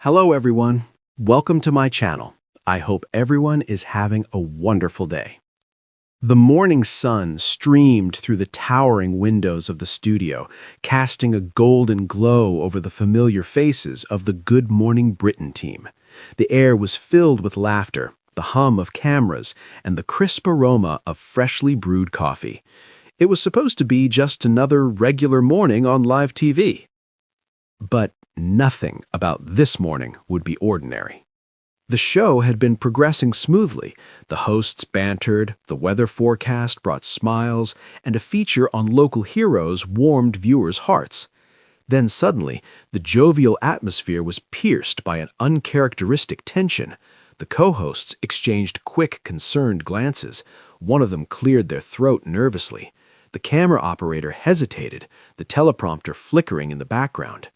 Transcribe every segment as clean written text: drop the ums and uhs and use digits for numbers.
Hello everyone. Welcome to my channel. I hope everyone is having a wonderful day. The morning sun streamed through the towering windows of the studio, casting a golden glow over the familiar faces of the Good Morning Britain team. The air was filled with laughter, the hum of cameras, and the crisp aroma of freshly brewed coffee. It was supposed to be just another regular morning on live TV. But nothing about this morning would be ordinary. The show had been progressing smoothly. The hosts bantered, the weather forecast brought smiles, and a feature on local heroes warmed viewers' hearts. Then suddenly, the jovial atmosphere was pierced by an uncharacteristic tension. The co-hosts exchanged quick, concerned glances. One of them cleared their throat nervously. The camera operator hesitated, the teleprompter flickering in the background.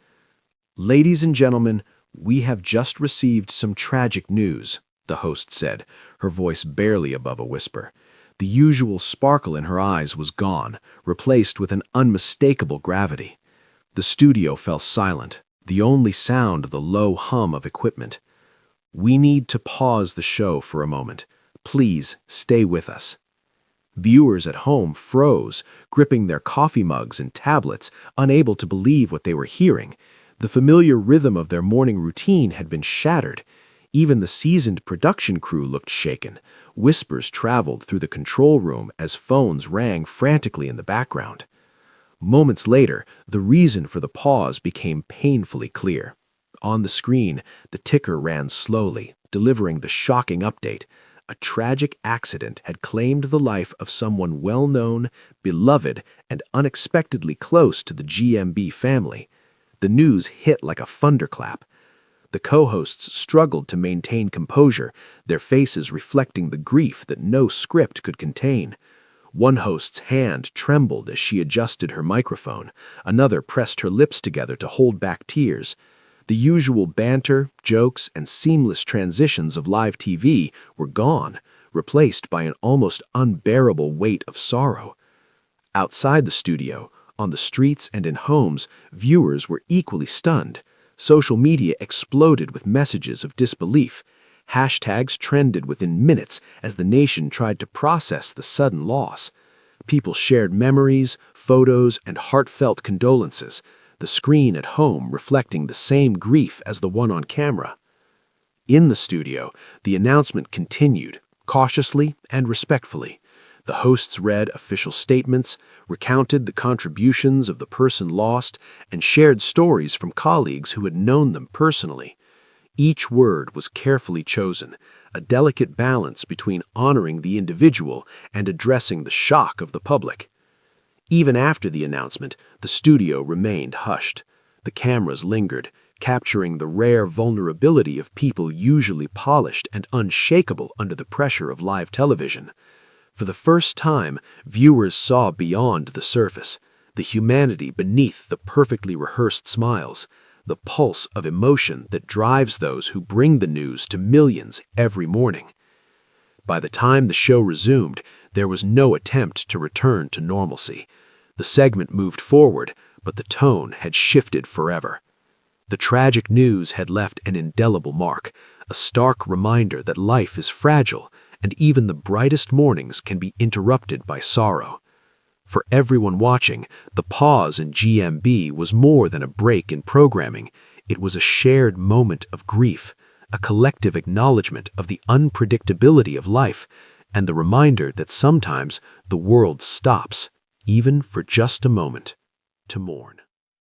"Ladies and gentlemen, we have just received some tragic news," the host said, her voice barely above a whisper. The usual sparkle in her eyes was gone, replaced with an unmistakable gravity. The studio fell silent, the only sound the low hum of equipment. "We need to pause the show for a moment. Please stay with us." Viewers at home froze, gripping their coffee mugs and tablets, unable to believe what they were hearing. The familiar rhythm of their morning routine had been shattered. Even the seasoned production crew looked shaken. Whispers traveled through the control room as phones rang frantically in the background. Moments later, the reason for the pause became painfully clear. On the screen, the ticker ran slowly, delivering the shocking update. A tragic accident had claimed the life of someone well-known, beloved, and unexpectedly close to the GMB family. The news hit like a thunderclap. The co-hosts struggled to maintain composure, their faces reflecting the grief that no script could contain. One host's hand trembled as she adjusted her microphone. Another pressed her lips together to hold back tears. The usual banter, jokes, and seamless transitions of live TV were gone, replaced by an almost unbearable weight of sorrow. Outside the studio, on the streets and in homes, viewers were equally stunned. Social media exploded with messages of disbelief. Hashtags trended within minutes as the nation tried to process the sudden loss. People shared memories, photos, and heartfelt condolences, the screen at home reflecting the same grief as the one on camera. In the studio, the announcement continued, cautiously and respectfully. The hosts read official statements, recounted the contributions of the person lost, and shared stories from colleagues who had known them personally. Each word was carefully chosen, a delicate balance between honoring the individual and addressing the shock of the public. Even after the announcement, the studio remained hushed. The cameras lingered, capturing the rare vulnerability of people usually polished and unshakable under the pressure of live television. For the first time, viewers saw beyond the surface, the humanity beneath the perfectly rehearsed smiles, the pulse of emotion that drives those who bring the news to millions every morning. By the time the show resumed, there was no attempt to return to normalcy. The segment moved forward, but the tone had shifted forever. The tragic news had left an indelible mark, a stark reminder that life is fragile, and even the brightest mornings can be interrupted by sorrow. For everyone watching, the pause in GMB was more than a break in programming. It was a shared moment of grief, a collective acknowledgement of the unpredictability of life, and the reminder that sometimes the world stops, even for just a moment, to mourn.